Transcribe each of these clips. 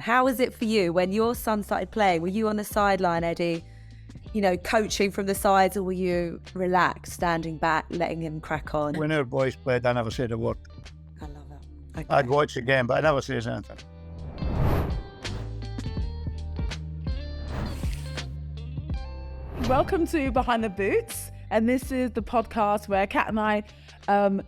How was it for you when your son started playing? Were you on the sideline, Eddie, coaching from the sides, or were you relaxed, standing back, letting him crack on? When our boys played, I never said a word. I love it. Okay. I'd watch the game, but I never said anything. Welcome to Behind the Boots, and this is the podcast where Kat and I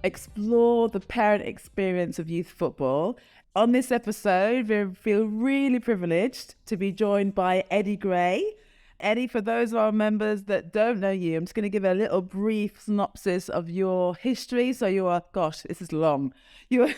explore the parent experience of youth football. On this episode, we feel really privileged to be joined by Eddie Gray. Eddie, for those of our members that don't know you, I'm just going to give a little brief synopsis of your history. So this is long. You're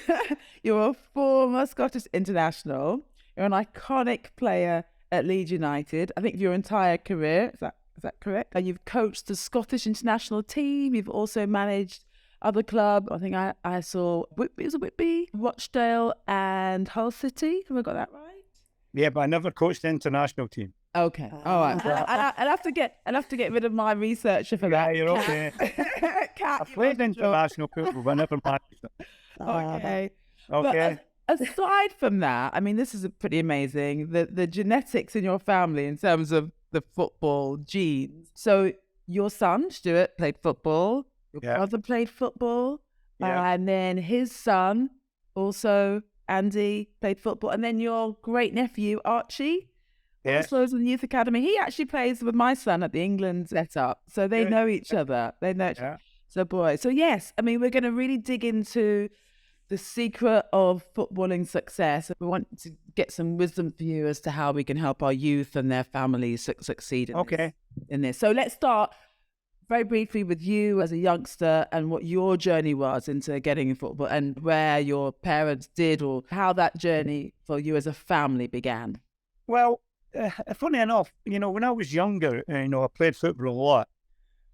a former Scottish international. You're an iconic player at Leeds United, I think your entire career. Is that correct? And you've coached the Scottish international team. You've also managed other clubs. I think I saw Whitby, Rochdale and Hull City. Have I got that right? Yeah, but I never coached the international team. Okay. All right. I'll have to get rid of my research for that. Yeah, you're okay. Kat, I played international football, but I never managed it. Okay. Okay. But aside from that, I mean, this is pretty amazing. The genetics in your family in terms of the football genes. So your son, Stuart, played football. Your brother played football. Yeah. And then his son, also, Andy, played football. And then your great nephew, Archie, also was in the youth academy. He actually plays with my son at the England setup. So they know each other. They know each other. So yes, I mean, we're going to really dig into the secret of footballing success. We want to get some wisdom for you as to how we can help our youth and their families succeed in this. So let's start very briefly with you as a youngster and what your journey was into getting in football and where your parents did, or how that journey for you as a family began. Well, funny enough, when I was younger, I played football a lot,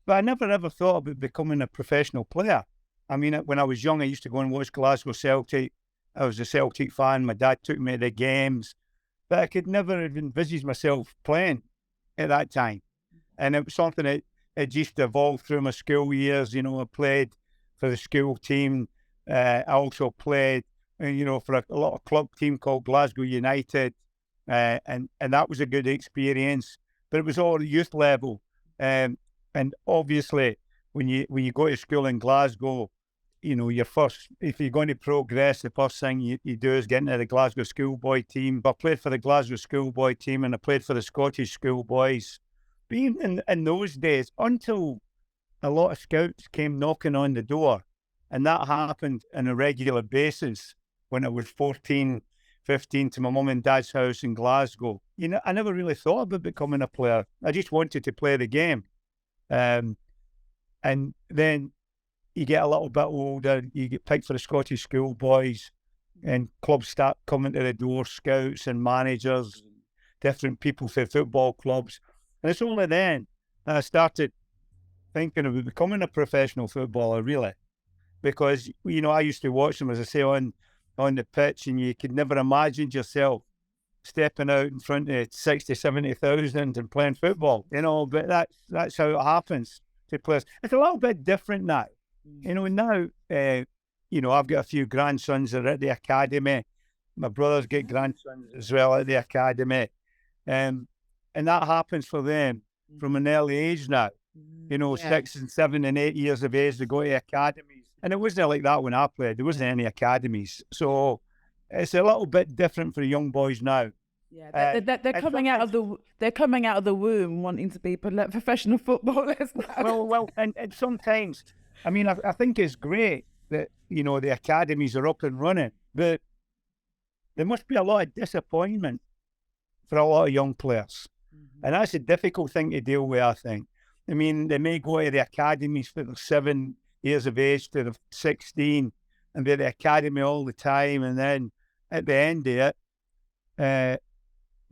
but I never ever thought about becoming a professional player. I mean, when I was young, I used to go and watch Glasgow Celtic. I was a Celtic fan. My dad took me to the games, but I could never have envisaged myself playing at that time. And it was something that it just evolved through my school years. I played for the school team. I also played, for a little club team called Glasgow United, and that was a good experience. But it was all at youth level, and obviously when you go to school in Glasgow, if you're going to progress, the first thing you do is get into the Glasgow schoolboy team. I played for the Glasgow schoolboy team and I played for the Scottish schoolboys. Being in those days, until a lot of scouts came knocking on the door, and that happened on a regular basis when I was 14, 15 to my mum and dad's house in Glasgow. I never really thought about becoming a player. I just wanted to play the game. And then you get a little bit older, you get picked for the Scottish schoolboys, and clubs start coming to the door, scouts and managers, different people for football clubs. And it's only then that I started thinking about becoming a professional footballer, really. Because, I used to watch them, as I say, on the pitch, and you could never imagine yourself stepping out in front of 60, 70,000 and playing football, but that's how it happens to players. It's a little bit different now. Now, I've got a few grandsons that are at the academy. My brother's got grandsons as well at the academy. And that happens for them from an early age now. 6 and 7 and 8 years of age, they go to academies. And it wasn't like that when I played. There wasn't any academies. So it's a little bit different for young boys now. Yeah, they're coming out of the womb wanting to be professional footballers. Well, and sometimes, I mean, I think it's great that the academies are up and running, but there must be a lot of disappointment for a lot of young players, and that's a difficult thing to deal with. I think. I mean, they may go to the academies for the 7 years of age to the 16, and be at the academy all the time, and then at the end of it,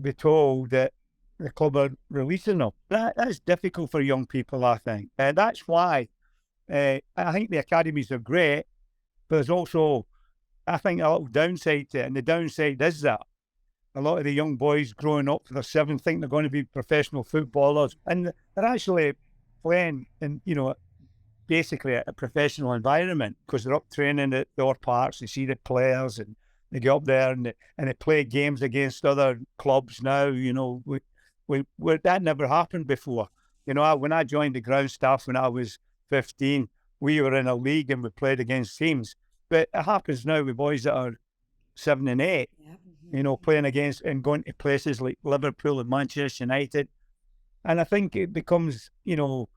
be told that the club are releasing them. That's difficult for young people, I think. And that's why I think the academies are great, but there's also, I think, a little downside to it. And the downside is that a lot of the young boys growing up for the 7 think they're going to be professional footballers. And they're actually playing in, basically a professional environment, because they're up training at their parks, they see the players and They get up there and they play games against other clubs now. You know, that never happened before. You know, when I joined the ground staff when I was 15, we were in a league and we played against teams. But it happens now with boys that are 7 and 8. Yeah. You know, playing against and going to places like Liverpool and Manchester United. And I think it becomes, you know,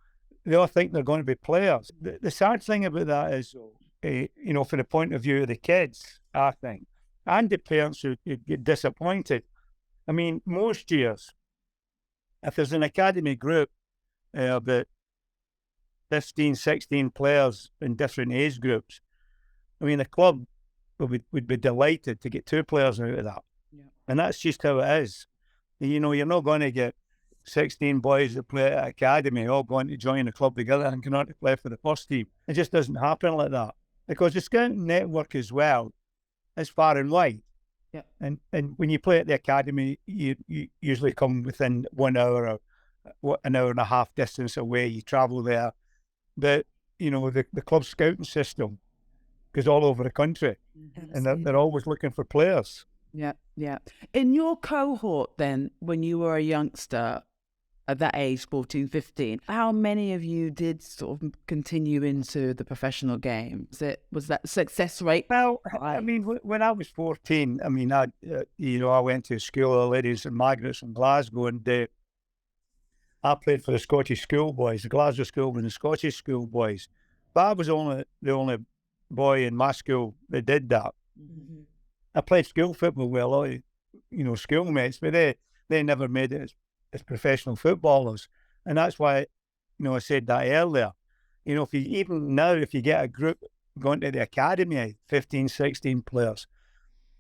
they all think they're going to be players. The sad thing about that is, you know, from the point of view of the kids, I think, and the parents who get disappointed. I mean, most years, if there's an academy group about 15, 16 players in different age groups, I mean, the club would be delighted to get 2 players out of that. Yeah. And that's just how it is. You know, you're not going to get 16 boys that play at academy all going to join the club together and going on to play for the first team. It just doesn't happen like that. Because the scouting network as well is far and wide. Yeah. And when you play at the academy, you usually come within 1 hour or an hour and a half distance away. You travel there. But, you know, the club scouting system goes all over the country. And they're always looking for players. Yeah, yeah. In your cohort then, when you were a youngster at that age, 14, 15, how many of you did sort of continue into the professional game? Was that success rate? Well, I mean, when I was 14, I mean, I went to school of Lady St Margaret's in Glasgow, and I played for the Scottish schoolboys, the Glasgow school and the Scottish schoolboys. But I was the only boy in my school that did that. Mm-hmm. I played school football with a lot of, you know, schoolmates, but they never made it as professional footballers. And that's why, you know, I said that earlier. You know, if you get a group going to the academy, 15, 16 players,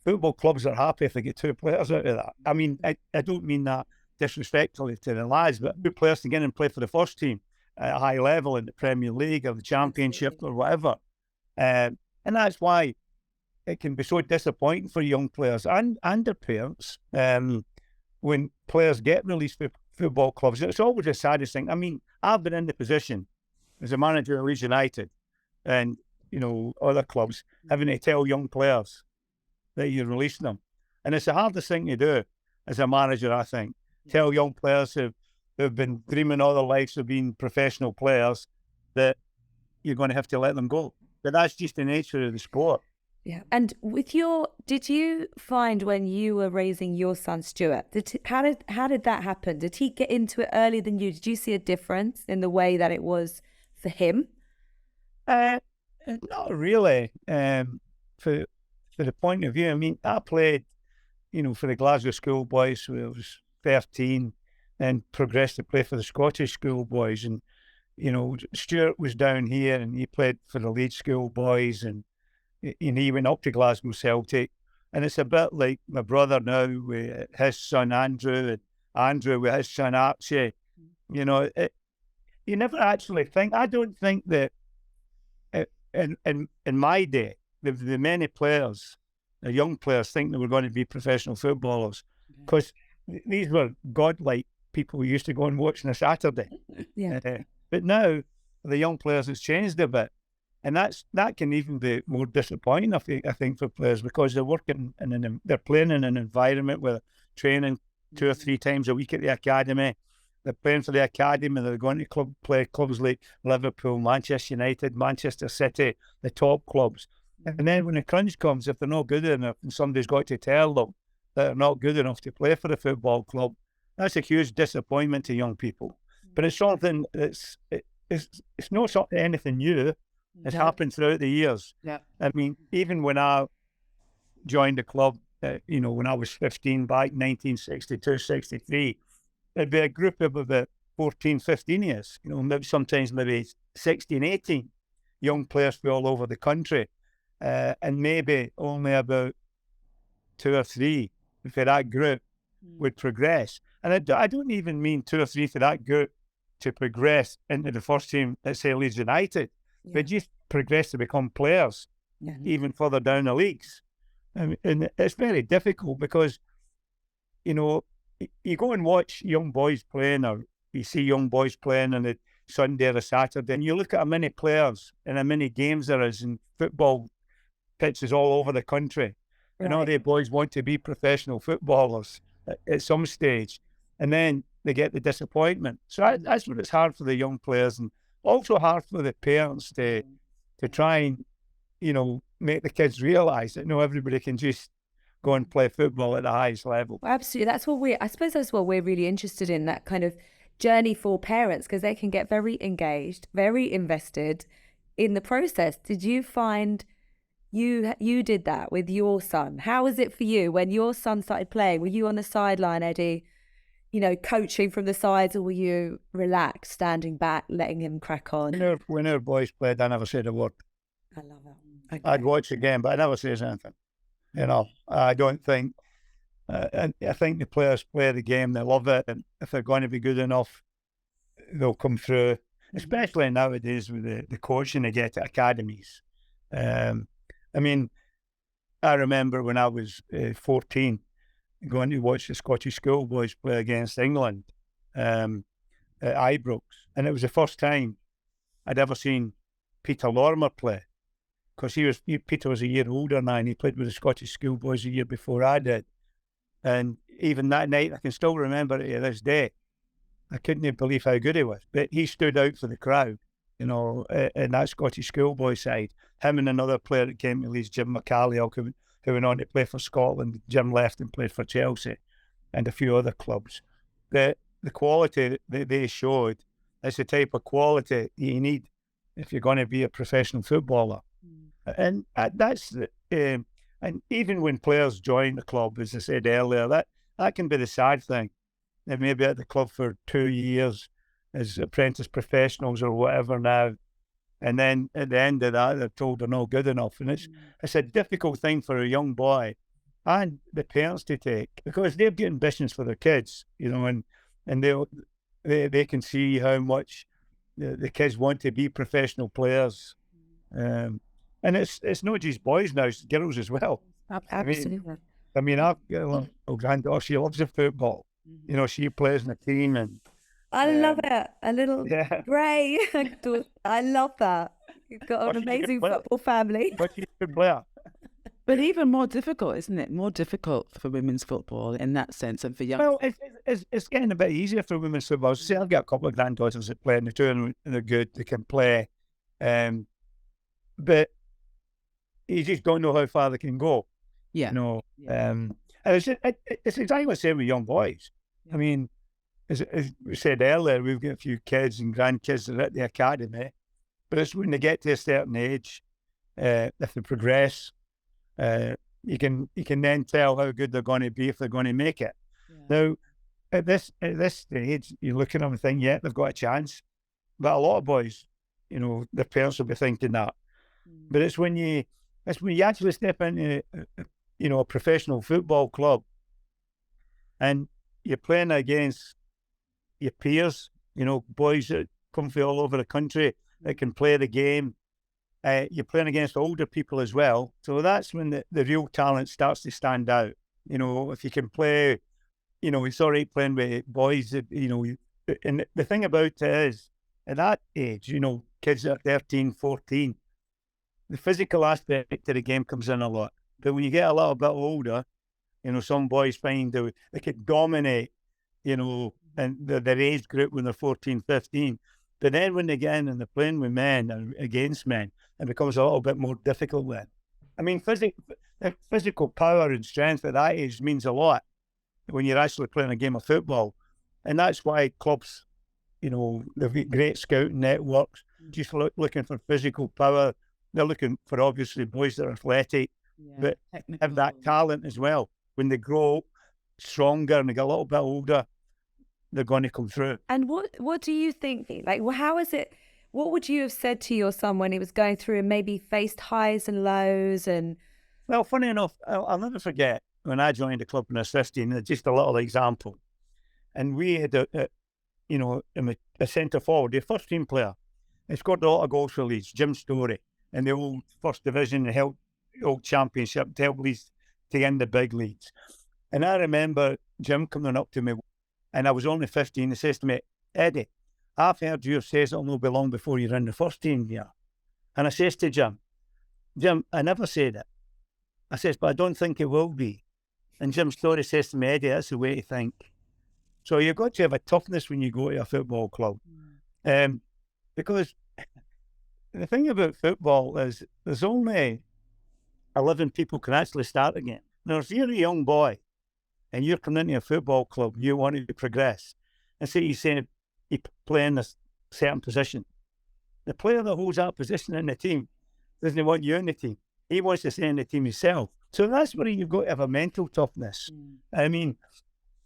football clubs are happy if they get 2 players out of that. I mean, I don't mean that disrespectfully to the lads, but 2 players to get in and play for the first team at a high level in the Premier League or the Championship or whatever. And that's why it can be so disappointing for young players and their parents when players get released for football clubs. It's always the saddest thing. I mean, I've been in the position as a manager of Leeds United and, you know, other clubs having to tell young players that you're releasing them. And it's the hardest thing to do as a manager, I think. Tell young players who've been dreaming all their lives of being professional players that you're going to have to let them go. But that's just the nature of the sport. Yeah. And did you find when you were raising your son Stuart, how did that happen? Did he get into it earlier than you? Did you see a difference in the way that it was for him? Not really. For the point of view, I mean, I played, you know, for the Glasgow schoolboys when I was 13 and progressed to play for the Scottish schoolboys. And, you know, Stuart was down here and he played for the Leeds schoolboys and he went up to Glasgow Celtic. And it's a bit like my brother now with his son Andrew and Andrew with his son Archie. You know, you never actually think, I don't think that in my day, the many players, the young players think they were going to be professional footballers because these were godlike people who used to go and watch on a Saturday. Yeah. But now the young players, it's changed a bit. And that can even be more disappointing, I think, for players because they're working they're playing in an environment where they're training 2 or 3 times a week at the academy. They're playing for the academy. They're going to play clubs like Liverpool, Manchester United, Manchester City, the top clubs. And then when the crunch comes, if they're not good enough and somebody's got to tell them that they're not good enough to play for the football club, that's a huge disappointment to young people. But it's something it's not something anything new. It's happened throughout the years. Yeah. I mean, even when I joined the club, you know, when I was 15 back 1962, 63, there'd be a group of about 14, 15 years, you know, maybe 16, 18 young players from all over the country. And maybe only about 2 or 3 for that group would progress. And I don't even mean 2 or 3 for that group to progress into the first team at, say, Leeds United. They just progress to become players, even further down the leagues. And it's very difficult because, you know, you go and watch young boys playing or you see young boys playing on a Sunday or a Saturday and you look at how many players and how many games there is in football pitches all over the country. And all the boys want to be professional footballers at some stage. And then they get the disappointment. So that's what it's hard for the young players, and also hard for the parents to try and, make the kids realise that no, everybody can just go and play football at the highest level. Absolutely. I suppose that's what we're really interested in, that kind of journey for parents, because they can get very engaged, very invested in the process. Did you find you did that with your son? How was it for you when your son started playing? Were you on the sideline, Eddie, coaching from the sides, or were you relaxed, standing back, letting him crack on? When our boys played, I never said a word. I love it. Okay. I'd watch the game, but I never says anything. I don't think, and I think the players play the game, they love it, and if they're going to be good enough, they'll come through, especially nowadays with the coaching they get at academies. I remember when I was 14, going to watch the Scottish schoolboys play against England at Ibrox, and it was the first time I'd ever seen Peter Lorimer play, because Peter was a year older than I, and he played with the Scottish schoolboys a year before I did. And even that night, I can still remember it to this day. I couldn't believe how good he was. But he stood out for the crowd, in that Scottish schoolboy side. Him and another player that came to Leeds, Jim McCalliel, who went on to play for Scotland. Jim left and played for Chelsea and a few other clubs. The quality that they showed is the type of quality you need if you're going to be a professional footballer. And and even when players join the club, as I said earlier, that can be the sad thing. They may be at the club for 2 years as apprentice professionals or whatever now, and then at the end of that, they're told they're not good enough. And it's a difficult thing for a young boy and the parents to take, because they've got ambitions for their kids, and they can see how much the kids want to be professional players. And it's not just boys now, it's girls as well. Absolutely. I've got a granddaughter, she loves the football. She plays in a team, and I love it. A little Gray. I love that. You've got an amazing football family. But she's a good player. But even more difficult, isn't it? More difficult for women's football in that sense, and for young. Well, it's getting a bit easier for women's football. See, I've got a couple of granddaughters that play in the tournament, and they're good. They can play, but you just don't know how far they can go. Yeah. And it's exactly the same with young boys. Yeah. As we said earlier, we've got a few kids and grandkids that are at the academy, but it's when they get to a certain age, if they progress, you can then tell how good they're going to be if they're going to make it. Yeah. Now, at this stage, you look at them and think, yeah, they've got a chance. But a lot of boys, their parents will be thinking that. But it's when you actually step into a professional football club, and you're playing against your peers, boys that come from all over the country that can play the game. You're playing against older people as well. So that's when the real talent starts to stand out. If you can play, it's all right playing with boys that, and the thing about it is, at that age, kids that are 13, 14, the physical aspect of the game comes in a lot. But when you get a little bit older, some boys find they can dominate, and their age group when they're 14, 15. But then when they get in and they're playing with men and against men, it becomes a little bit more difficult then. Physical power and strength at that age means a lot when you're actually playing a game of football. And that's why clubs, they've got great scouting networks, just looking for physical power. They're looking for, obviously, boys that are athletic, but have that talent as well. When they grow stronger and they get a little bit older, they're going to come through. And what do you think? Like, how is it? What would you have said to your son when he was going through and maybe faced highs and lows? And well, funny enough, I'll never forget when I joined the club when I was 15. Just a little example, and we had a centre forward, the first team player. He scored a lot of goals for Leeds, Jim Story, in the old first division, the old championship, to help Leeds to end the big leagues. And I remember Jim coming up to me, and I was only 15. He says to me, "Eddie, I've heard you say it'll not be long before you're in the first team here." And I says to Jim, "I never said it. I says, but I don't think it will be. And Jim Story says to me, Eddie, that's the way to think. So you've got to have a toughness when you go to a football club. Because the thing about football is there's only 11 people can actually start again. Now, if you're a young boy and you're coming into a football club, you want to progress, and say you say you play in a certain position. The player that holds that position in the team doesn't want you in the team. He wants to stay in the team himself. So that's where you've got to have a mental toughness. I mean,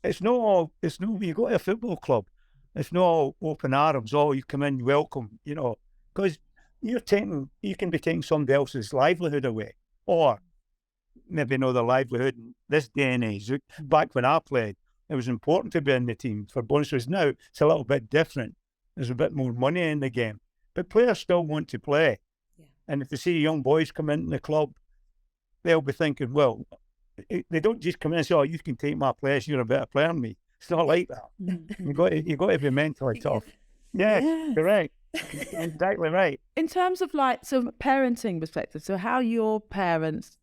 it's no, when you go to a football club, it's not all open arms, oh, you come in, welcome, you know, because you can be taking somebody else's livelihood away, or maybe not their livelihood in this day and age. Back when I played, it was important to be in the team for bonuses. Now, it's a little bit different. There's a bit more money in the game, but players still want to play. Yeah. And if they see young boys come into the club, they'll be thinking, well, they don't just come in and say, oh, you can take my place, you're a better player than me. It's not like that. You've got to be mentally tough. Yes, correct. Exactly right. In terms of like, so parenting perspective, so how your parents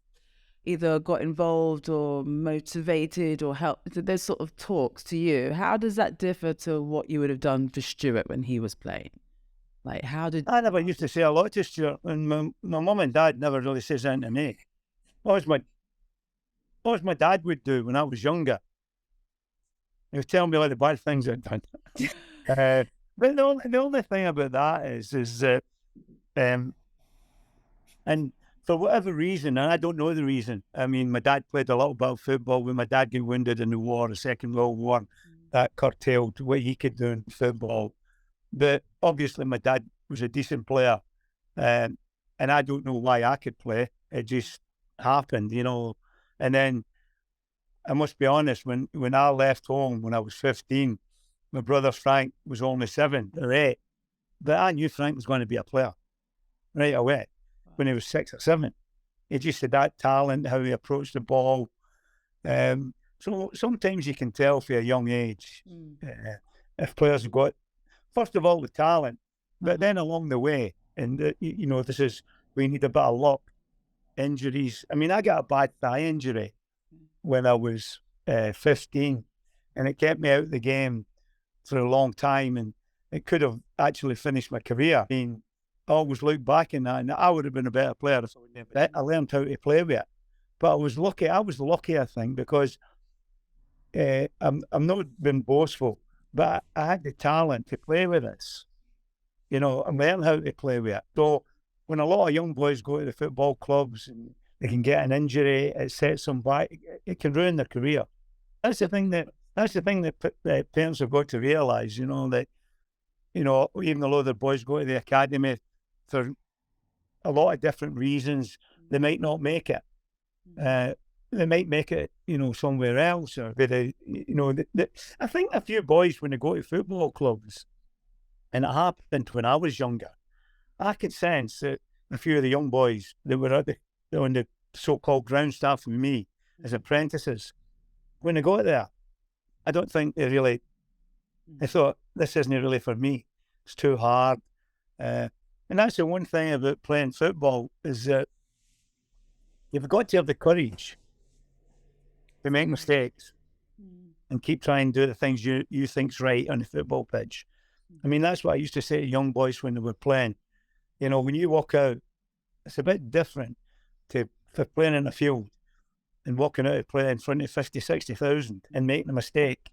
either got involved or motivated or helped, those sort of talks to you, how does that differ to what you would have done for Stuart when he was playing? Like, how did... I never used to say a lot to Stuart, and my mum and dad never really says anything to me. What was my dad would do when I was younger? He would tell me all the bad things I'd done. But the only thing about that is that, and for whatever reason, and I don't know the reason, I mean, my dad played a little bit of football. When my dad got wounded in the war, the Second World War, that curtailed what he could do in football. But obviously my dad was a decent player, and I don't know why I could play. It just happened, you know. And then I must be honest, when I left home when I was 15, my brother Frank was only 7 or 8, but I knew Frank was going to be a player right away when he was 6 or 7. He just had that talent, how he approached the ball. So sometimes you can tell for a young age if players have got, first of all, the talent, but then along the way, and you know, we need a bit of luck, injuries. I mean, I got a bad thigh injury when I was 15, and it kept me out of the game for a long time, and it could have actually finished my career. I mean, I always look back in that, and I would have been a better player if I learned how to play with it. But I was lucky, I think, because I'm not being boastful, but I had the talent to play with this, you know, and learn how to play with it. So when a lot of young boys go to the football clubs and they can get an injury, it sets them back, it can ruin their career. That's the thing that parents have got to realise, you know, that, you know, even though their boys go to the academy for a lot of different reasons, they might not make it. They might make it, you know, somewhere else, or you know, I think a few boys, when they go to football clubs, and it happened when I was younger, I could sense that a few of the young boys that were on the so-called ground staff with me as apprentices, when they got there, I don't think they thought, this isn't really for me. It's too hard. And that's the one thing about playing football, is that you've got to have the courage to make mistakes and keep trying to do the things you think's right on the football pitch. I mean, that's what I used to say to young boys when they were playing. You know, when you walk out, it's a bit different for playing in a field and walking out to play in front of 50, 60,000 and making a mistake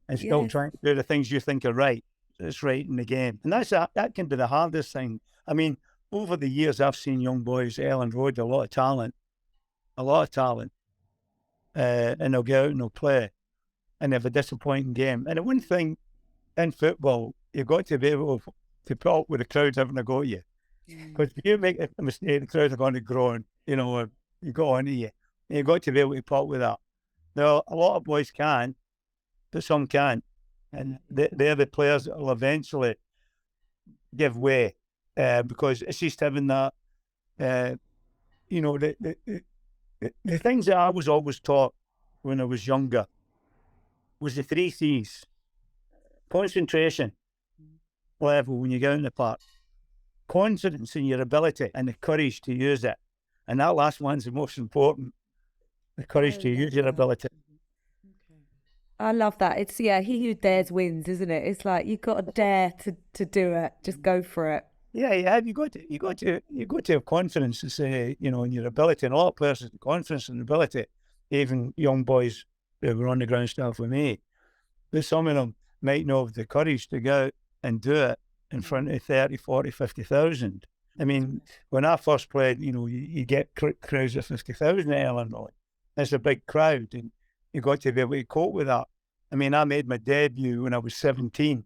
and still trying to do the things you think are right. It's right in the game. And that can be the hardest thing. I mean, over the years, I've seen young boys at Elland Road, a lot of talent, and they'll go out and they'll play and they have a disappointing game. And the one thing in football, you've got to be able to put up with the crowd having a go at you. Because if you make a mistake, the crowd are going to groan, you know, or you go on to you. And you've got to be able to put up with that. Now, a lot of boys can, but some can't. And they're the players that will eventually give way, because it's just having that, you know, the things that I was always taught when I was younger was the 3 C's. Concentration level when you go in the park, confidence in your ability and the courage to use it, And that last one's the most important, the courage to use your ability. I love that. It's, he who dares wins, isn't it? It's like, you've got to dare to do it. Just go for it. Yeah, you got to have confidence to say, in your ability. And a lot of players have confidence in ability, even young boys who were on the ground still for me. But some of them might not have the courage to go out and do it in front of 30, 40, 50,000. I mean, when I first played, you get crowds of 50,000 at Ellen Road. That's a big crowd, and you got to be able to cope with that. I mean, I made my debut when I was 17,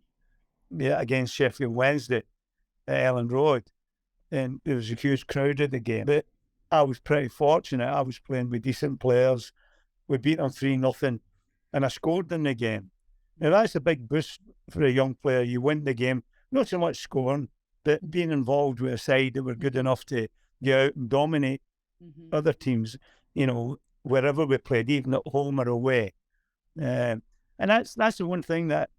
against Sheffield Wednesday at Ellen Road, and there was a huge crowd at the game. But I was pretty fortunate. I was playing with decent players. We beat them 3-0, and I scored in the game. Now, that's a big boost for a young player. You win the game, not so much scoring, but being involved with a side that were good enough to go out and dominate other teams, wherever we played, even at home or away. And that's the one thing that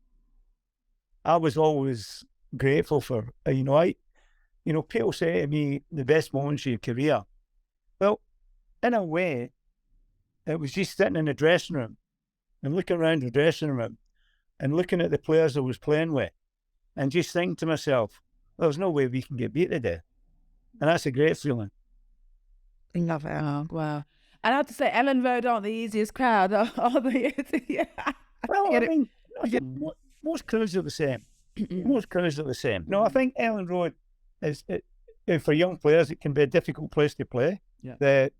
I was always grateful for. People say to me, the best moments of your career. Well, in a way, it was just sitting in the dressing room and looking around the dressing room and looking at the players I was playing with and just thinking to myself, there's no way we can get beat today. And that's a great feeling. I love it. Oh, wow. And I have to say, Ellen Road aren't the easiest crowd, are they? Well, I mean, most crowds are the same. Most crowds are the same. No, I think Ellen Road is, for young players, it can be a difficult place to play. Yeah. The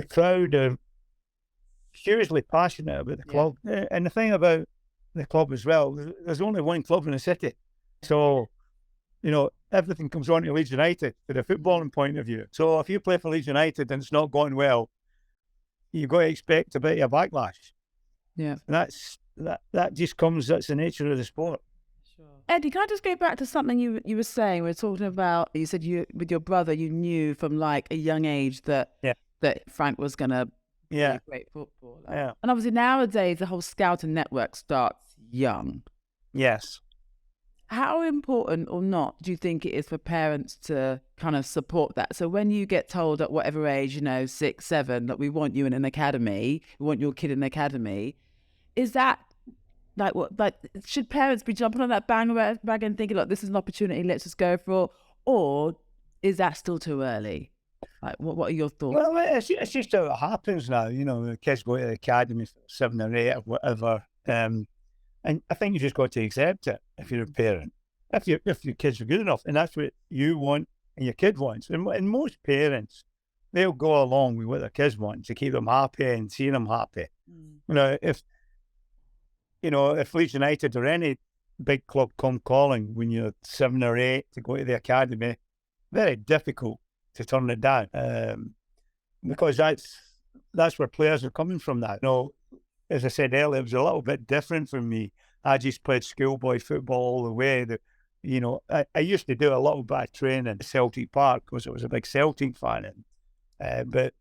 crowd are hugely passionate about the club. And the thing about the club as well, there's only one club in the city. So, everything comes on to Leeds United from a footballing point of view. So if you play for Leeds United and it's not going well, you've got to expect a bit of a backlash. Yeah. And that just comes, that's the nature of the sport. Sure. Eddie, can I just go back to something you were saying? We were talking about, you said with your brother, you knew from like a young age that Frank was going to be a great footballer. Yeah. And obviously nowadays the whole scouting network starts young. Yes. How important or not do you think it is for parents to kind of support that? So when you get told at whatever age, 6, 7, that we want you in an academy, we want your kid in an academy, is that like what? Like, should parents be jumping on that bandwagon thinking, look, this is an opportunity, let's just go for it? Or is that still too early? Like, what are your thoughts? Well, it's just how it happens now. The kids go to the academy for 7 or 8 or whatever. And I think you just got to accept it if you're a parent. If your kids are good enough, and that's what you want and your kid wants. And most parents, they'll go along with what their kids want to keep them happy and seeing them happy. If Leeds United or any big club come calling when you're 7 or 8 to go to the academy, very difficult to turn it down, because that's where players are coming from. That as I said earlier, it was a little bit different for me. I just played schoolboy football all the way. I used to do a little bit of training at Celtic Park because I was a big Celtic fan. But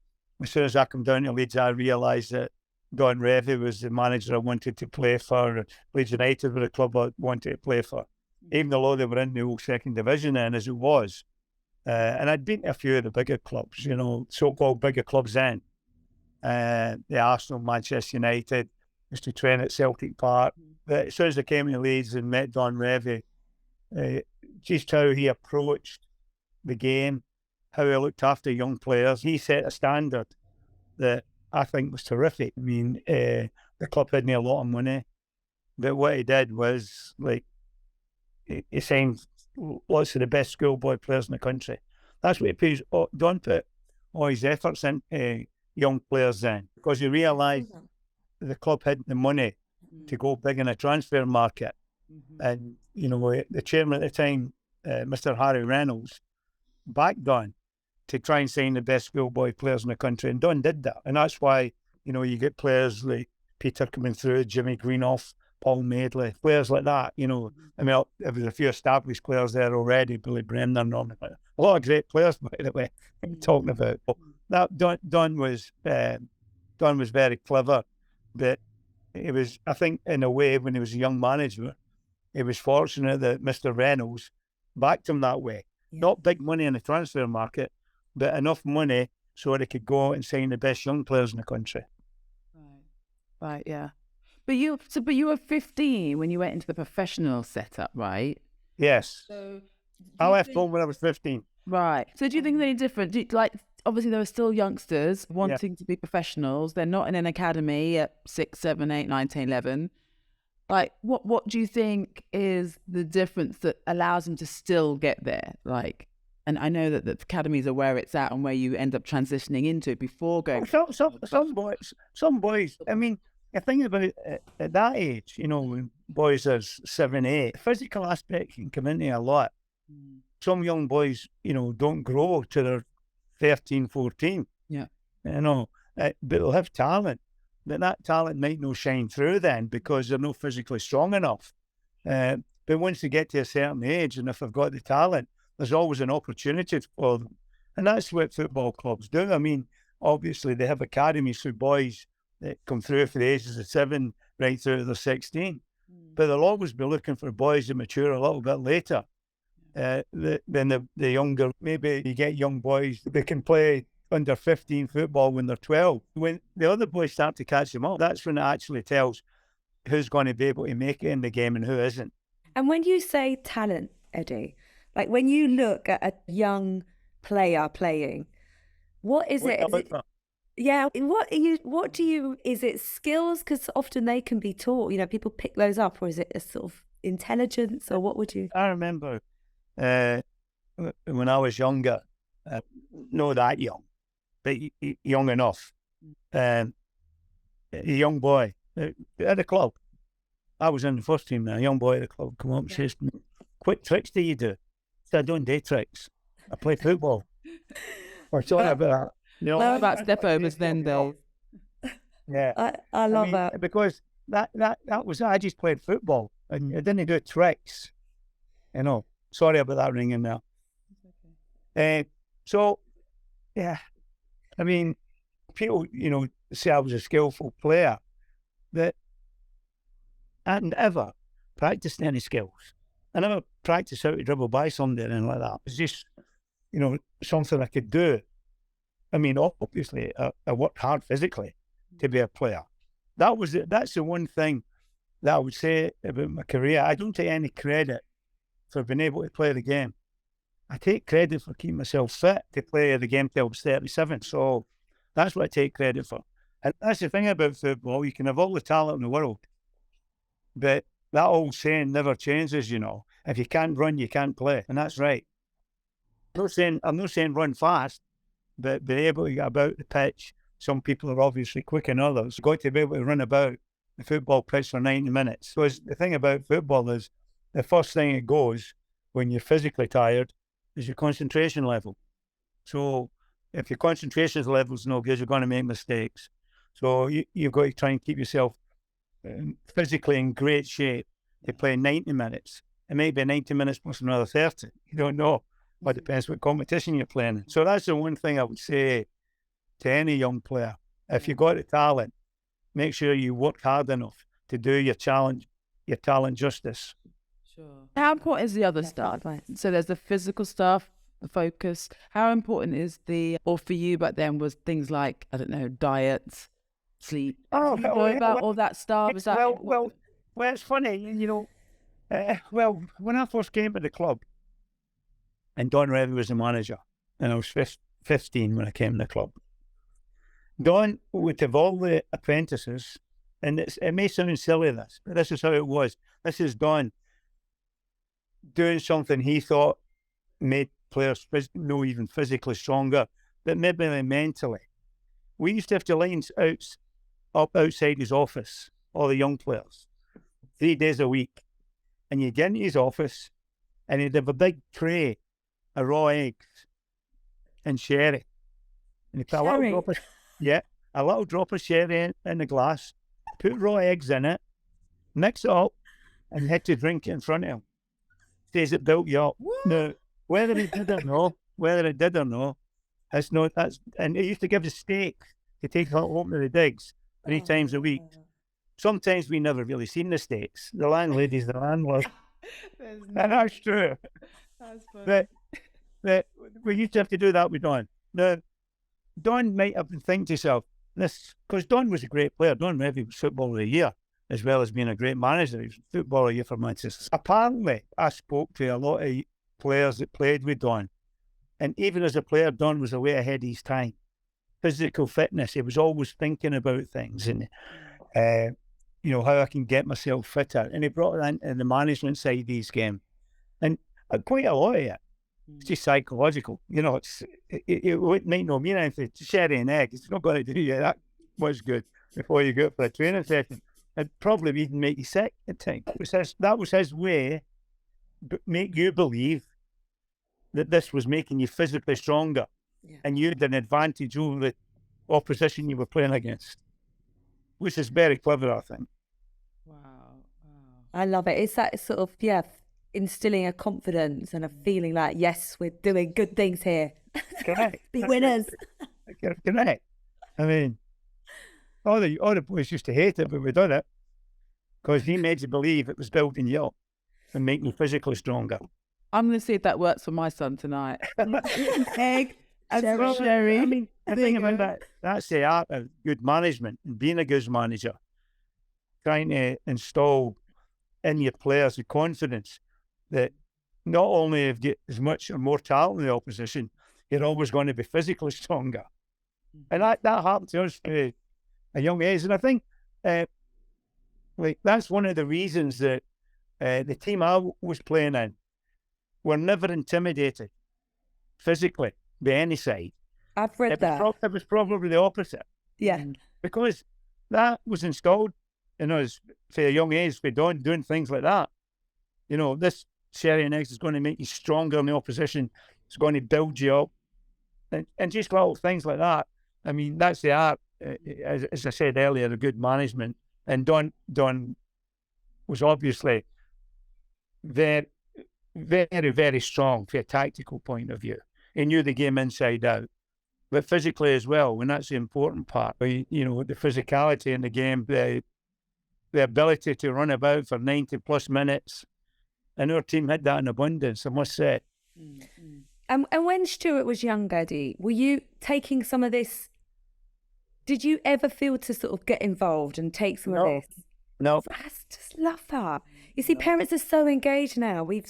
as soon as I come down to Leeds, I realised that Don Revie was the manager I wanted to play for. Leeds United were the club I wanted to play for, even though they were in the old second division then, as it was. And I'd been to a few of the bigger clubs, so-called bigger clubs then. The Arsenal, Manchester United, used to train at Celtic Park. But as soon as I came to Leeds and met Don Revie, just how he approached the game, how he looked after young players, he set a standard that I think was terrific. I mean, the club hadn't a lot of money, but what he did was, he signed lots of the best schoolboy players in the country. That's what he pays. Don put all his efforts into young players then, because he realised the club had the money to go big in a transfer market. And, the chairman at the time, Mr. Harry Reynolds, backed Don to try and sign the best schoolboy players in the country. And Don did that. And that's why, you get players like Peter coming through, Jimmy Greenough, Paul Madeley, players like that. I mean, there was a few established players there already, Billy Bremner, Norman, a lot of great players, by the way, talking about. That Don was very clever, but it was, I think, in a way, when he was a young manager, he was fortunate that Mr. Reynolds backed him that way. Not big money in the transfer market, but enough money so they could go out and sign the best young players in the country. Right, yeah. But you were 15 when you went into the professional setup, right? Yes. So I left home when I was 15. Right. So do you think it's any different? Obviously there are still youngsters wanting to be professionals. They're not in an academy at 6, 7, 8, 9, 10, 11. Like, what do you think is the difference that allows them to still get there? Like, and I know that the academies are where it's at and where you end up transitioning into before going. Some boys. I mean, the thing about at that age, when boys are 7, 8, the physical aspect can come into a lot. Some young boys, don't grow to their 13, 14. Yeah. But they'll have talent. But that talent might not shine through then because they're not physically strong enough. But once they get to a certain age, and if they've got the talent, there's always an opportunity for them. And that's what football clubs do. I mean, obviously they have academies for boys that come through for the ages of 7 right through to their 16. But they'll always be looking for boys that mature a little bit later than the younger. Maybe you get young boys, they can play under 15 football when they're 12. When the other boys start to catch them up, that's when it actually tells who's going to be able to make it in the game and who isn't. And when you say talent, Eddie, like when you look at a young player playing, what is it? Yeah, is it skills? Because often they can be taught, people pick those up, or is it a sort of intelligence, or what would you? I remember when I was younger, not that young, but young enough, a young boy at the club. I was in the first team now. A young boy at the club come up and says to me, "What tricks do you do?" I said, "I don't do tricks. I play football." Or something about that. About step overs then, though. Yeah, I love that because that was, I just played football and I didn't do tricks. Sorry about that ringing now. So, yeah, I mean, people, say I was a skillful player, but I hadn't ever practiced any skills. I never practiced how to dribble by somebody or anything like that. It was just, something I could do. I mean, obviously, I worked hard physically to be a player. That's the one thing that I would say about my career. I don't take any credit for being able to play the game. I take credit for keeping myself fit to play the game till I was 37. So that's what I take credit for. And that's the thing about football. You can have all the talent in the world, but that old saying never changes, If you can't run, you can't play. And that's right. I'm not saying run fast, but be able to get about the pitch. Some people are obviously quick than others. You've got to be able to run about the football pitch for 90 minutes. Because the thing about football is the first thing it goes when you're physically tired is your concentration level. So if your concentration level is no good, you're going to make mistakes. So you've got to try and keep yourself physically in great shape to play 90 minutes. It may be 90 minutes plus another 30. You don't know. But it depends what competition you're playing. So that's the one thing I would say to any young player. If you've got the talent, make sure you work hard enough to do your talent justice. Sure. How important is the other stuff? So there's the physical stuff, the focus. How important is or for you back then was things like, I don't know, diets, sleep? About all that stuff? Is that well, it's funny, when I first came to the club, and Don Revy was the manager, and I was 15 when I came to the club. Don would have all the apprentices, and it may sound silly, but this is how it was. This is Don doing something he thought made players no even physically stronger, but maybe mentally. We used to have to line up outside his office, all the young players, 3 days a week. And you'd get into his office, and he'd have a big tray of raw eggs and sherry. And he'd put a little drop of sherry in the glass, put raw eggs in it, mix it up, and you had to drink it in front of him. Says it built you up. Now, whether it did or no, and he used to give us steak to take home to the digs 3 times a week. Sometimes we never really seen the steaks. The landladies, the landlord. And that's true. That's funny. But we used to have to do that with Don. Now, Don might have been thinking to himself, this, because Don was a great player. Don Revie was Footballer of the Year, as well as being a great manager. He was Footballer of the Year for Manchester. Apparently, I spoke to a lot of players that played with Don, and even as a player, Don was way ahead of his time. Physical fitness, he was always thinking about things, and how I can get myself fitter. And he brought it into the management side of his game, and quite a lot of it. It's just psychological, it might not mean anything. It's sherry and egg. It's not going to do you that much good before you go for a training session. It'd probably even make you sick at times. That was his way, make you believe that this was making you physically stronger, and you had an advantage over the opposition you were playing against, which is very clever, I think. Wow. I love it. It's that sort of, instilling a confidence and a feeling like, yes, we're doing good things here. Correct. Be winners. Correct. I mean, all the boys used to hate it, but we done it because he made you believe it was building you up and making you physically stronger. I'm going to see if that works for my son tonight. Egg and sherry. I mean, the thing about that's the art of good management and being a good manager, trying to install in your players the confidence that not only have you as much or more talent in the opposition, you're always going to be physically stronger. And that happened to us at a young age. And I think that's one of the reasons that the team I was playing in were never intimidated physically by any side. I've read that. It was probably the opposite. Yeah. Because that was installed in us for a young age, for doing things like that. This sherry and eggs is going to make you stronger in the opposition. It's going to build you up. And just little things like that. I mean, that's the art, as I said earlier, the good management. And Don was obviously very, very, very strong from a tactical point of view. He knew the game inside out, but physically as well, and that's the important part. The physicality in the game, the ability to run about for 90 plus minutes. And our team had that in abundance, I must say. Mm-hmm. And when Stuart was younger, Eddie, were you taking some of this? Did you ever feel to sort of get involved and take some of this? No. I just love that. You see, parents are so engaged now. We're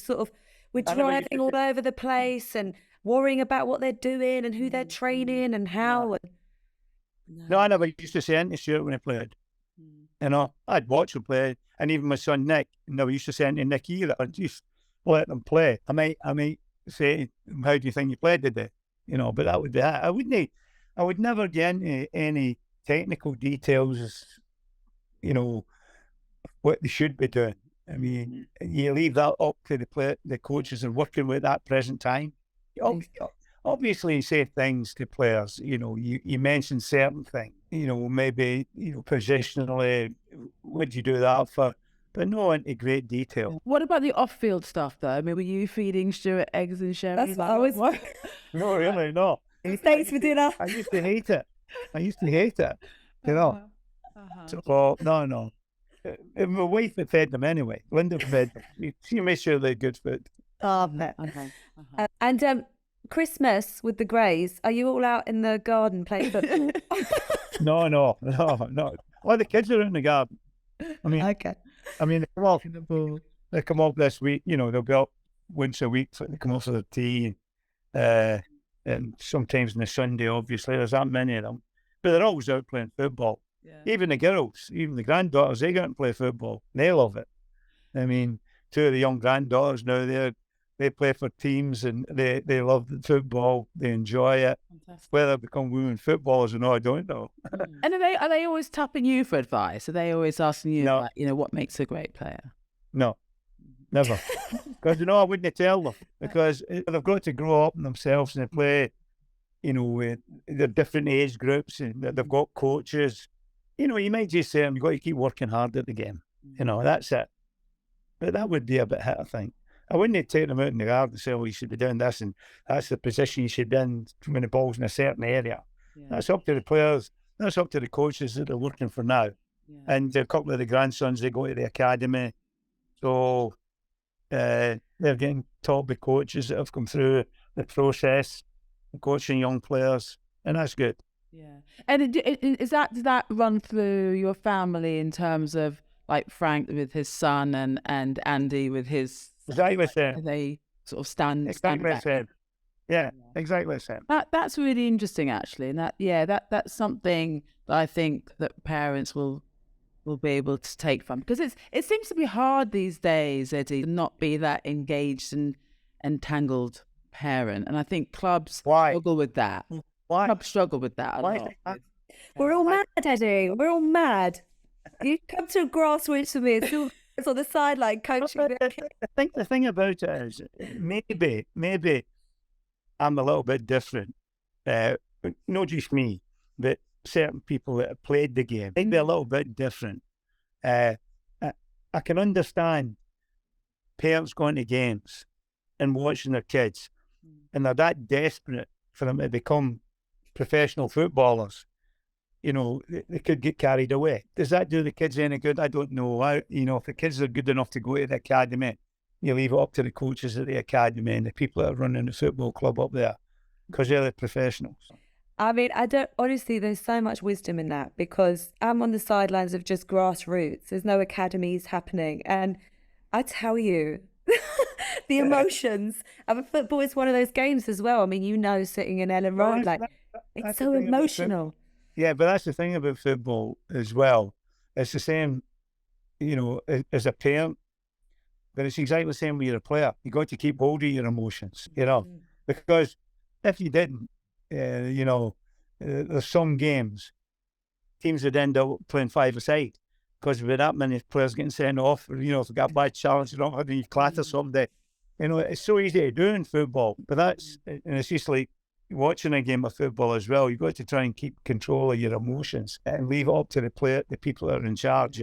driving all over the place and worrying about what they're doing and who they're training and how. No, I never used to say anything to Stuart when he played. I'd watch him play, and even my son Nick, never used to say anything to Nick either. I'd just let them play. I might say, "How do you think you played today?" But that would be that. I would never get into any technical details, what they should be doing. I mean, you leave that up to the coaches and working with that present time. Obviously, you say things to players. You mention certain things. Maybe positionally, would you do that for? But no into great detail. What about the off-field stuff, though? I mean, were you feeding Stuart eggs and sherry? That's what I was. No, really, no. Thanks for dinner. I used to hate it. So, no. My wife had fed them anyway. Linda fed them. She made sure they had good food. Oh, okay. And Christmas with the Grays, are you all out in the garden playing football? No. Well, the kids are in the garden. I mean, okay. They come up this week. They'll be up once a week. So they come up for the tea, and sometimes on a Sunday. Obviously, there's that many of them, but they're always out playing football. Yeah. Even the girls, even the granddaughters, they go out and play football. They love it. I mean, two of the young granddaughters now, they play for teams and they love the football. They enjoy it. Fantastic. Whether they become women footballers or not, I don't know. And are they always tapping you for advice? Are they always asking you, what makes a great player? No, never. Because I wouldn't tell them, because they've got to grow up in themselves and they play. With their different age groups and they've got coaches. You might just say, you've got to keep working hard at the game. That's it. But that would be a bit hit, I think. I wouldn't take them out in the garden and say, you should be doing this and that's the position you should be in when the ball's in a certain area. Yeah. That's up to the players. That's up to the coaches that they're working for now. Yeah. And a couple of the grandsons, they go to the academy. So they're getting taught by coaches that have come through the process. coaching young players, and that's good. Yeah. And does that run through your family in terms of like Frank with his son and Andy with his? Exactly the Are same. they sort of stand Exactly the back? same. Yeah, exactly the same. That's really interesting, actually, and that's something that I think that parents will be able to take from, because it seems to be hard these days, Eddie, to not be that engaged and entangled parent, and I think clubs struggle with that. Why? Clubs struggle with that a lot. We're all mad, Eddie. We're all mad. You come to a grassroots with me, it's on the sideline coaching. I think the thing about it is maybe I'm a little bit different. Not just me, but certain people that have played the game. Maybe a little bit different. I can understand parents going to games and watching their kids, and they're that desperate for them to become professional footballers. You know, they could get carried away. Does that do the kids any good? I don't know. If the kids are good enough to go to the academy, you leave it up to the coaches at the academy and the people that are running the football club up there, because they're the professionals. I mean, honestly, there's so much wisdom in that, because I'm on the sidelines of just grassroots. There's no academies happening. And I tell you, the emotions of football is one of those games as well. I mean, sitting in Ellen Road, it's so emotional. Yeah, but that's the thing about football as well. It's the same, as a parent, but it's exactly the same when you're a player. You got to keep hold of your emotions, because if you didn't, there's some games, teams would end up playing five-a-side because with that many players getting sent off, or, if you got a bad challenge, and you clatter somebody. It's so easy to do in football, but it's just like watching a game of football as well. You've got to try and keep control of your emotions and leave it up to the people that are in charge,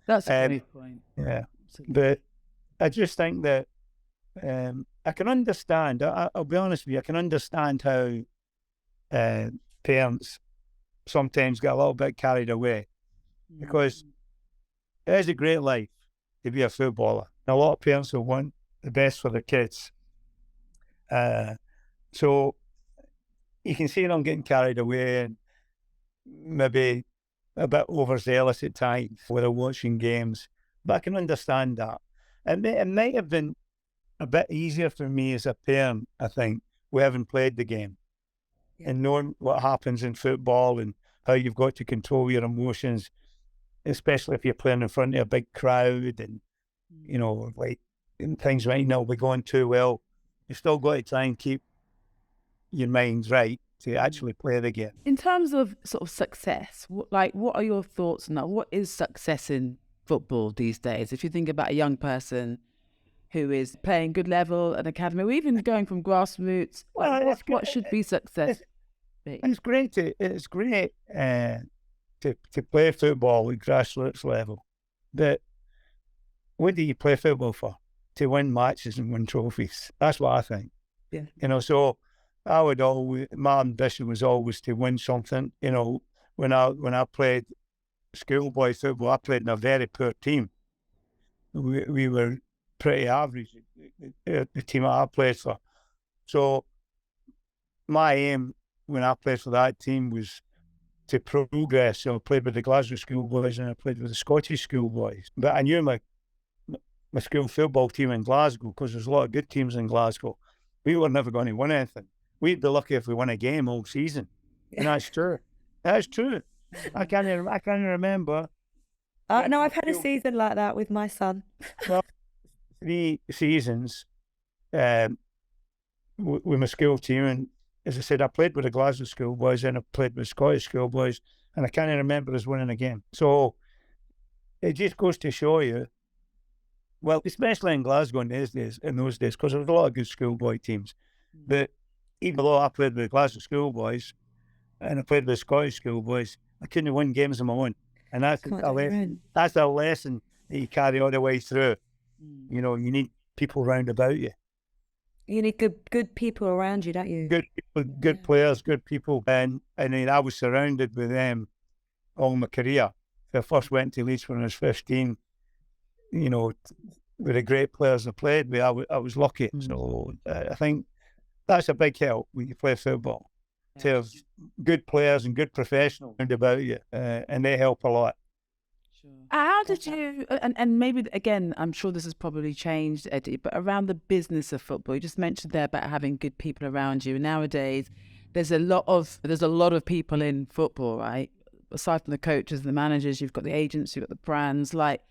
That's a great point. Yeah. But I just think that I can understand, I'll be honest with you, I can understand how parents sometimes get a little bit carried away, because it is a great life to be a footballer. And a lot of parents will want the best for their kids. So you can see them getting carried away and maybe a bit overzealous at times when they're watching games. But I can understand that. It might have been a bit easier for me as a parent, I think, we haven't played the game. Yeah. And knowing what happens in football and how you've got to control your emotions, especially if you're playing in front of a big crowd and, things might not be going too well. You've still got to try and keep your mind right to actually play the game. In terms of sort of success, what are your thoughts on that? What is success in football these days? If you think about a young person who is playing good level at academy, or even going from grassroots, what should be success? It's great to play football at grassroots level, but what do you play football for? To win matches and win trophies. That's what I think. Yeah. So my ambition was always to win something. When I played schoolboy football, I played in a very poor team. We were pretty average, the team I played for. So my aim when I played for that team was to progress. So I played with the Glasgow schoolboys and I played with the Scottish schoolboys. But I knew my school football team in Glasgow, because there's a lot of good teams in Glasgow, we were never going to win anything. We'd be lucky if we won a game all season. And that's true. That's true. I can't remember. No, I've had a season like that with my son. Well, 3 seasons with my school team, and as I said, I played with the Glasgow schoolboys and I played with Scottish schoolboys, and I can't remember us winning a game. So it just goes to show you, well, especially in Glasgow in those days, because there was a lot of good schoolboy teams. But even though I played with the Glasgow schoolboys and I played with the Scottish schoolboys, I couldn't win games on my own. And that's a lesson that you carry all the way through. You need people round about you. You need good people around you, don't you? Good people, good players, good people. And I was surrounded with them all my career. I first went to Leeds when I was 15, with the great players I played with. I was lucky. So I think that's a big help when you play football. To have good players and good professionals around about you, and they help a lot. How did you, and maybe again, I'm sure this has probably changed, Eddie, but around the business of football, you just mentioned there about having good people around you. Nowadays, there's a lot of people in football, right? Aside from the coaches, the managers, you've got the agents, you've got the brands. Like,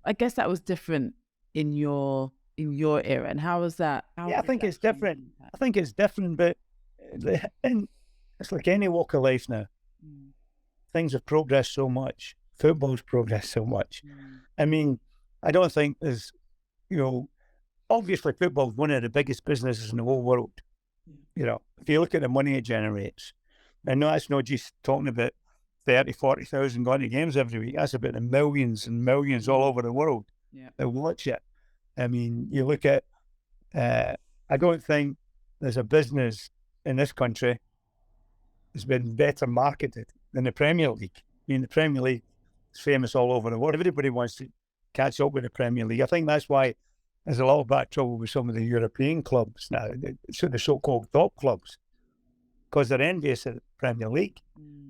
I guess that was different in your era. And how was that? I think it's different. I think it's different, but it's like any walk of life now. Things have progressed so much. Football's progressed so much. I mean, I don't think there's, obviously football's one of the biggest businesses in the whole world. If you look at the money it generates, and that's not just talking about 30, 40,000 going to games every week. That's about the millions and millions all over the world that watch it. I mean, you look at, I don't think there's a business in this country that's been better marketed than the Premier League. I mean, the Premier League is famous all over the world. Everybody wants to catch up with the Premier League. I think that's why there's a lot of bad trouble with some of the European clubs now, the so-called top clubs, because they're envious of the Premier League.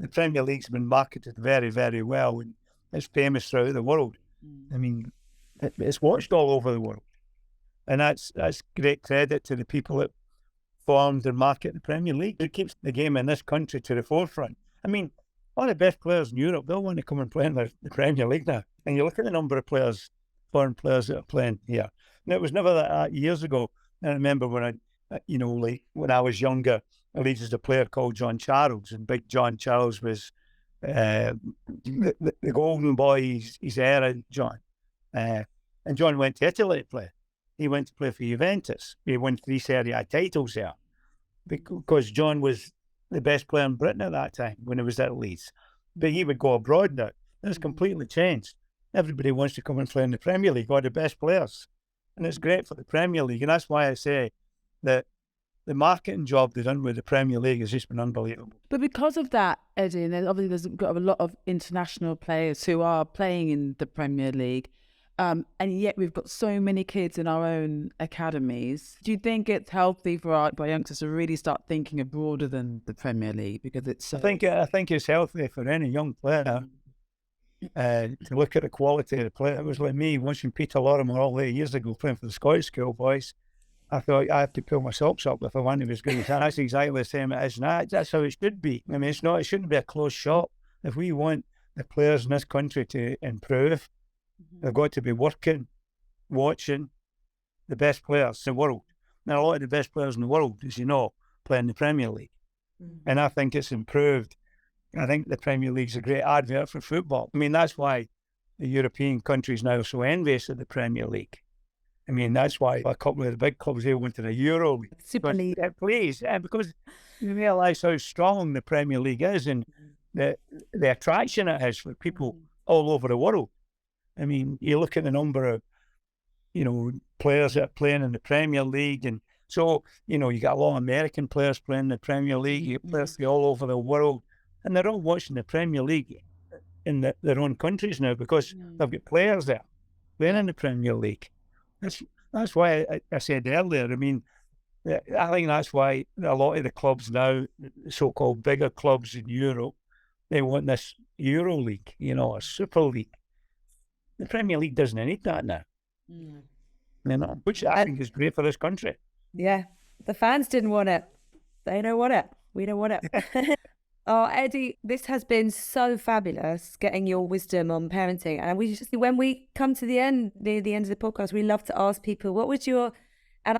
The Premier League's been marketed very, very well, and it's famous throughout the world. I mean, it's watched all over the world. And that's great credit to the people that formed and market the Premier League. It keeps the game in this country to the forefront. I mean, all the best players in Europe, they'll want to come and play in the Premier League now. And you look at the number of players, foreign players that are playing here. And it was never that years ago. I remember when when I was younger, I Leeds was a player called John Charles, and Big John Charles was the golden boy, his era, John. And John went to Italy to play. He went to play for Juventus. He won 3 Serie A titles there because John was the best player in Britain at that time when he was at Leeds. But he would go abroad now. It's completely changed. Everybody wants to come and play in the Premier League, all the best players. And it's great for the Premier League. And that's why I say that the marketing job they've done with the Premier League has just been unbelievable. But because of that, Eddie, and obviously there's got a lot of international players who are playing in the Premier League, and yet we've got so many kids in our own academies. Do you think it's healthy for our youngsters to really start thinking broader than the Premier League? Because it's so... I think it's healthy for any young player to look at the quality of the player. It was like me watching Peter Lorimer all 8 years ago playing for the Scottish schoolboys. I thought I have to pull my socks up if I want to be as good as that. That's exactly the same it is now. That's how it should be. I mean, it shouldn't be a closed shop. If we want the players in this country to improve, they've got to be working, watching the best players in the world. Now, a lot of the best players in the world, as you know, play in the Premier League. And I think it's improved. I think the Premier League's a great advert for football. I mean, that's why the European countries now are so envious of the Premier League. I mean, that's why a couple of the big clubs, they went to the Euro League. Super League. Please, because you realise how strong the Premier League is and the attraction it has for people all over the world. I mean, you look at the number of, players that are playing in the Premier League. And so, you got a lot of American players playing in the Premier League. You get players all over the world. And they're all watching the Premier League in their own countries now because they've got players there playing in the Premier League. That's why I said earlier, I mean, I think that's why a lot of the clubs now, the so-called bigger clubs in Europe, they want this Euro League, a Super League. The Premier League doesn't need that now, which I think is great for this country. Yeah, the fans didn't want it. They don't want it. We don't want it. Oh, Eddie, this has been so fabulous getting your wisdom on parenting. And when we come to near the end of the podcast, we love to ask people, what would your, and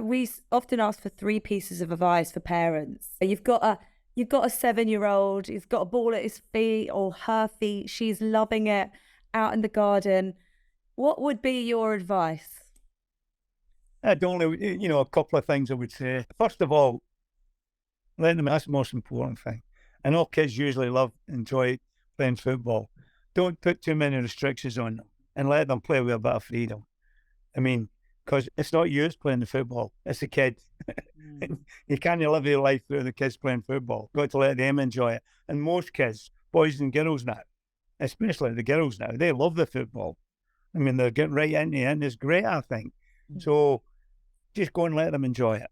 we often ask for 3 pieces of advice for parents. You've got a 7-year-old, he's got a ball at his feet or her feet. She's loving it out in the garden. What would be your advice? I'd only, a couple of things I would say. First of all, that's the most important thing. I know kids usually enjoy playing football. Don't put too many restrictions on them and let them play with a bit of freedom. I mean, because it's not you that's playing the football, it's the kid. You can't live your life through the kids playing football. You've got to let them enjoy it. And most kids, boys and girls now, especially the girls now, they love the football. I mean, they're getting right into it and it's great, I think. So just go and let them enjoy it.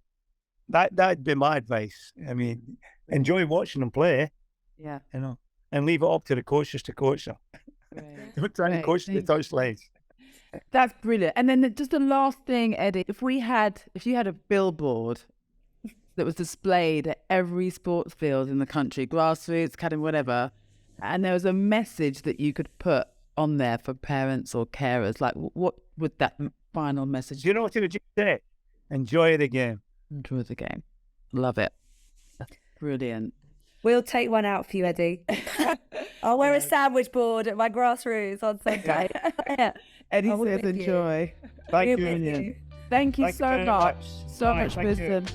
that'd be my advice. I mean, enjoy watching them play, Yeah. you know, and leave it up to the coaches to coach them. Great. Don't try to coach the touchlines. That's brilliant. And then just the last thing, Eddie, if you had a billboard that was displayed at every sports field in the country, grassroots, academy, whatever, and there was a message that you could put on there for parents or carers, like what would that final message Do you know what you would say? Enjoy the game. Enjoy the game. Love it. Brilliant. We'll take one out for you, Eddie. I'll wear a sandwich board at my grassroots on Sunday. Yeah. Eddie We're says with you. enjoy. Thank We're you. with you. Thank you Thank you so very much. much. So All right, much thank you. wisdom.